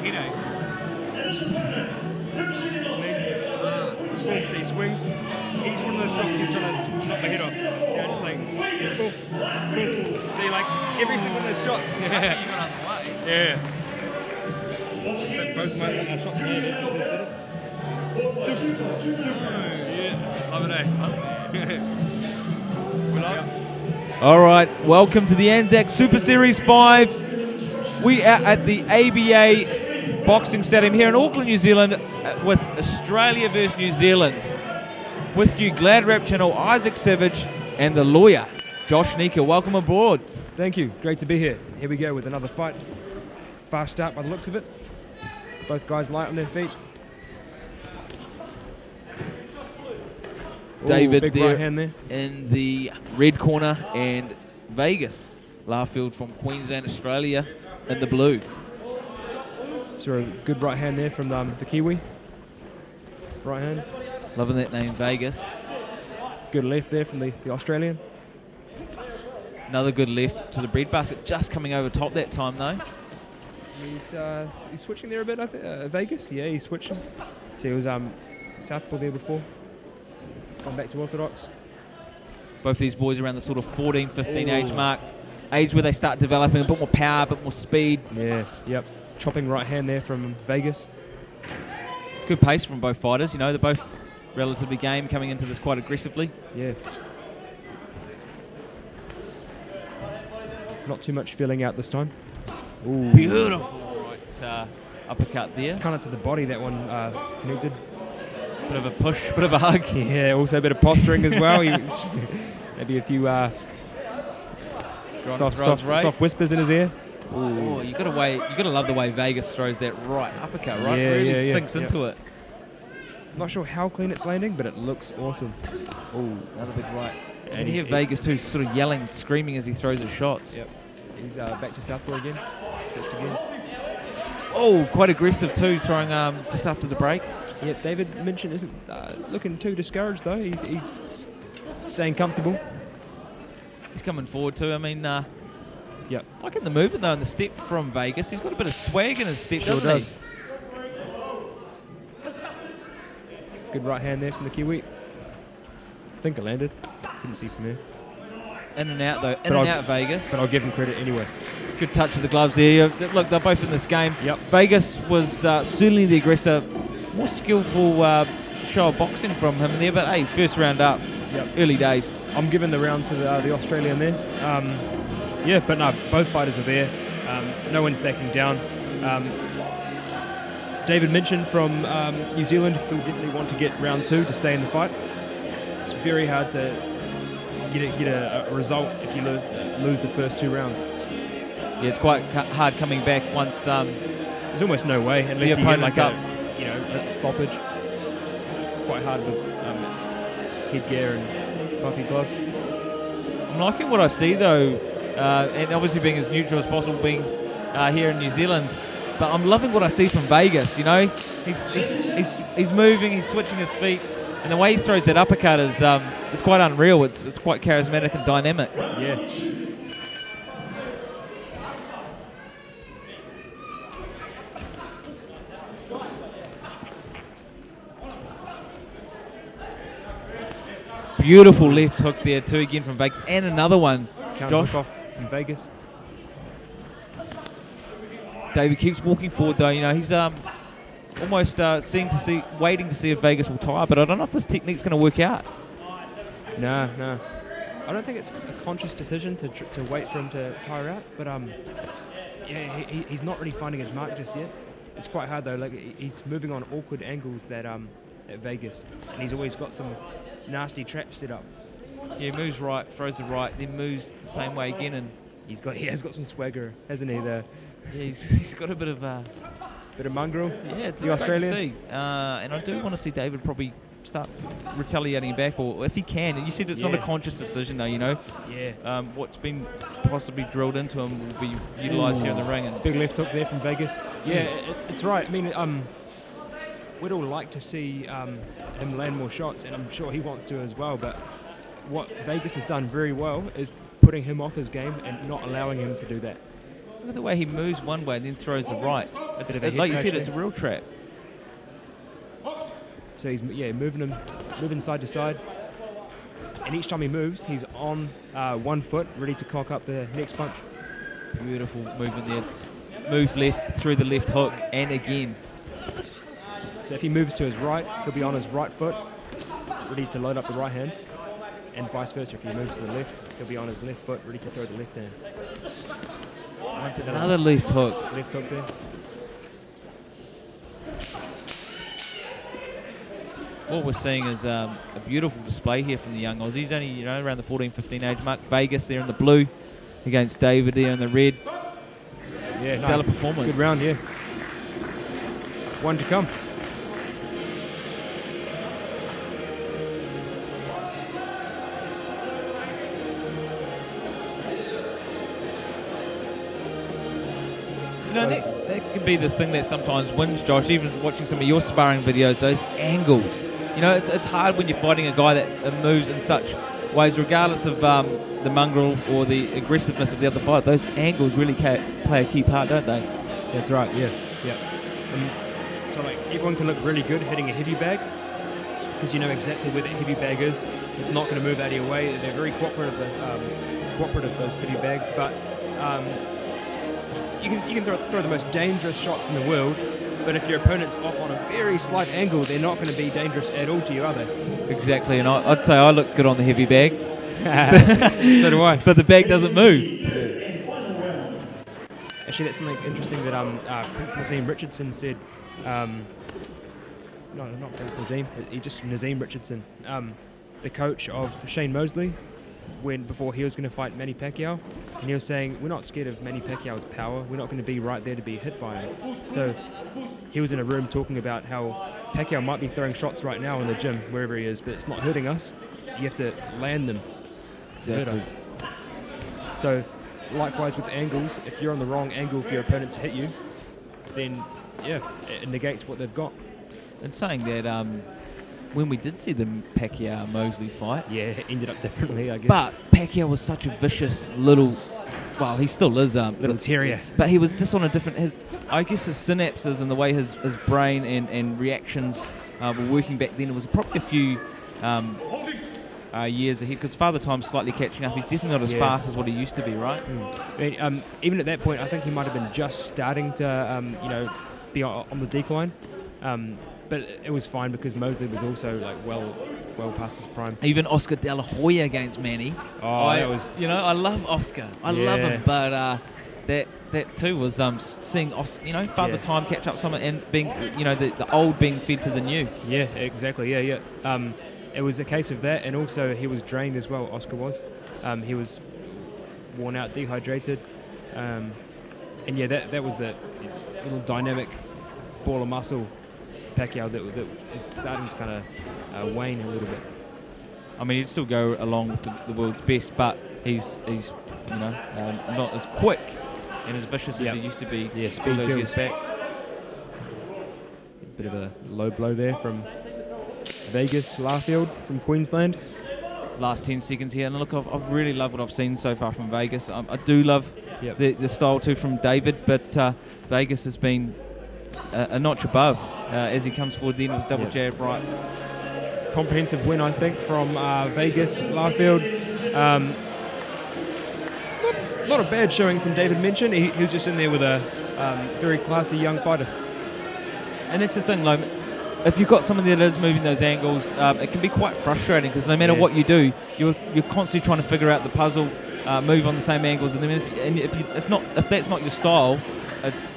headache. So he swings. Each one of those shots he's trying to knock the head off. You know, just like, boom, boom. See, like every single one of those shots. You got out of the way. Yeah. But both my shots landed. Yeah, love it, eh? We love it. All right, welcome to the ANZAC Super Series 5. We are at the ABA Boxing Stadium here in Auckland, New Zealand, with Australia versus New Zealand. With you, GladrapChannel, Isaac Savage, and the lawyer, Josh Nika. Welcome aboard. Thank you. Great to be here. Here we go with another fight. Fast start by the looks of it. Both guys light on their feet. David big there, right hand there in the red corner, and Vegas, Larfield from Queensland, Australia, in the blue. So a good right hand there from the Kiwi. Right hand. Loving that name, Vegas. Good left there from the Australian. Another good left to the breadbasket, just coming over top that time though. He's switching there a bit, I think. Vegas, yeah, he's switching. So he was southpaw there before. Gone back to orthodox. Both these boys around the sort of 14, 15 age mark. Age where they start developing a bit more power, a bit more speed. Yeah, yep. Chopping right hand there from Vegas. Good pace from both fighters. You know, they're both relatively game, coming into this quite aggressively. Yeah. Not too much filling out this time. Ooh. Beautiful right uppercut there. Kind of to the body, that one connected. Bit of a push, bit of a hug. Yeah, also a bit of posturing as well. Maybe a few soft whispers in his ear. Oh, you gotta love the way Vegas throws that right uppercut, right? Yeah, really sinks into it. I'm not sure how clean it's landing, but it looks awesome. Oh, another big right. And you hear Vegas too, sort of yelling, screaming as he throws his shots. Yep. He's back to southpaw again. Switched again. Oh, quite aggressive too, throwing just after the break. Yep, David Minchin isn't looking too discouraged though. He's staying comfortable. He's coming forward too. I mean, yep. Liking the movement though in the step from Vegas. He's got a bit of swag in his step, Sure doesn't does. he? Good right hand there from the Kiwi. I think it landed. Couldn't see from here. In and out though. In and out Vegas. But I'll give him credit anyway. Good touch of the gloves there. Look, they're both in this game. Yep. Vegas was certainly the aggressor. More skillful show of boxing from him there, but hey, first round up. Yep. Early days. I'm giving the round to the Australian there. Yeah, but no, both fighters are there. No one's backing down. David Minchin from New Zealand will definitely want to get round 2 to stay in the fight. It's very hard to get a result if you lose the first 2 rounds. Yeah, it's quite hard coming back once. There's almost no way unless you get like a stoppage. Quite hard with headgear and puffy gloves. I'm liking what I see though, and obviously being as neutral as possible, being here in New Zealand. But I'm loving what I see from Vegas. You know, he's moving, he's switching his feet, and the way he throws that uppercut is it's quite unreal. It's quite charismatic and dynamic. Yeah. Beautiful left hook there too, again from Vegas, and another one. Counter Josh hook off from Vegas. David keeps walking forward though. You know, he's almost waiting to see if Vegas will tire, but I don't know if this technique's going to work out. No. I don't think it's a conscious decision to wait for him to tire out, but yeah, he's not really finding his mark just yet. It's quite hard though. Like he's moving on awkward angles that at Vegas, and he's always got some nasty traps set up. Yeah, moves right, throws the right, then moves the same way again, and he has got some swagger, hasn't he? There. Yeah, he's got a bit of mongrel. Yeah, it's the Australian. Great to see. And I do want to see David probably start retaliating back, or if he can. And you said it's not a conscious decision, though. You know. Yeah. What's been possibly drilled into him will be utilised here in the ring. And big left hook there from Vegas. Yeah, it's right. I mean, we'd all like to see him land more shots, and I'm sure he wants to as well. But what Vegas has done very well is putting him off his game and not allowing him to do that. Look at the way he moves one way and then throws the right. It's, Bit of a like you head said, coach it's a real trap. So he's moving side to side, and each time he moves, he's on 1 foot, ready to cock up the next punch. Beautiful movement there. Move left through the left hook, and again. So if he moves to his right, he'll be on his right foot, ready to load up the right hand, and vice versa. If he moves to the left, he'll be on his left foot, ready to throw the left hand. Once again, Another left hook. left hook there. What we're seeing is a beautiful display here from the young Aussies. Only around the 14-15 age mark. Vegas there in the blue against David there in the red. Yeah, Stellar performance. Good round, yeah. One to come. That could be the thing that sometimes wins, Josh, even watching some of your sparring videos, those angles. It's hard when you're fighting a guy that moves in such ways, regardless of the mongrel or the aggressiveness of the other fighter. Those angles really play a key part, don't they? That's right, yeah. So like everyone can look really good hitting a heavy bag because you know exactly where that heavy bag is. It's not going to move out of your way. They're very cooperative, those heavy bags, but you can throw the most dangerous shots in the world, but if your opponent's off on a very slight angle, they're not going to be dangerous at all to you, are they? Exactly, and I'd say I look good on the heavy bag. So do I. But the bag doesn't move. Actually, that's something interesting that Prince Nazim Richardson said. No, not Prince Nazim. Just Nazim Richardson, the coach of Shane Mosley, before he was going to fight Manny Pacquiao, and he was saying, we're not scared of Manny Pacquiao's power. We're not going to be right there to be hit by him. So he was in a room talking about how Pacquiao might be throwing shots right now in the gym, wherever he is, but it's not hurting us. You have to land them to hurt us. So likewise with angles, if you're on the wrong angle for your opponent to hit you, then yeah, it negates what they've got. And saying that, when we did see the Pacquiao-Mosley fight, yeah, it ended up differently, I guess. But Pacquiao was such a vicious little, well, he still is little terrier. But he was just on a different, I guess his synapses and the way his brain and reactions were working back then. It was probably a few years ahead, because Father Time's slightly catching up. He's definitely not as fast as what he used to be, right? I mean, even at that point, I think he might have been just starting to, be on the decline. But it was fine because Mosley was also like well past his prime. Even Oscar De La Hoya against Manny. That was. I love Oscar. I love him, but that too was seeing Father Time catch up someone and being the old being fed to the new. Yeah, exactly. Yeah. It was a case of that, and also he was drained as well. Oscar was. He was worn out, dehydrated, and that was the little dynamic ball of muscle Pacquiao that is starting to kind of wane a little bit. I mean, he'd still go along with the world's best, but he's not as quick and as vicious as he used to be. Yeah, speed those years back. Bit of a low blow there from Vegas, Larfield from Queensland. Last 10 seconds here, and look, I've really loved what I've seen so far from Vegas. I do love the style too from David, but Vegas has been a notch above as he comes forward. Then with double jab right. Comprehensive win, I think, from Vegas, Larfield. Not a bad showing from David Minchin. He was just in there with a very classy young fighter. And that's the thing, like, if you've got someone that is moving those angles, it can be quite frustrating because no matter what you do, you're constantly trying to figure out the puzzle, move on the same angles, and then if that's not your style, it's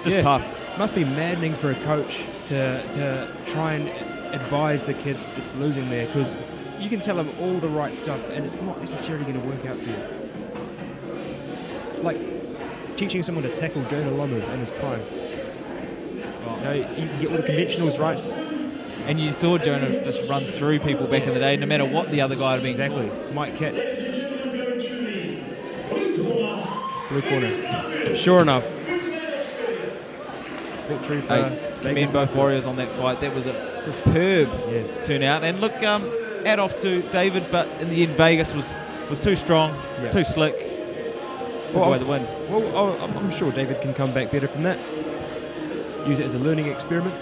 just tough. Must be maddening for a coach to try and advise the kid that's losing there, because you can tell him all the right stuff and it's not necessarily going to work out for you. Like teaching someone to tackle Jonah Lomu in his prime. You can get all the conventionals right. And you saw Jonah just run through people back in the day, no matter what the other guy had been. Exactly. Mike Cat. Blue corner. Sure enough. Victory for commend both warriors on that fight. That was a superb turnout. And look, hat off to David, but in the end Vegas was too strong, too slick. took away the win. Well, I'm sure David can come back better from that. Use it as a learning experience.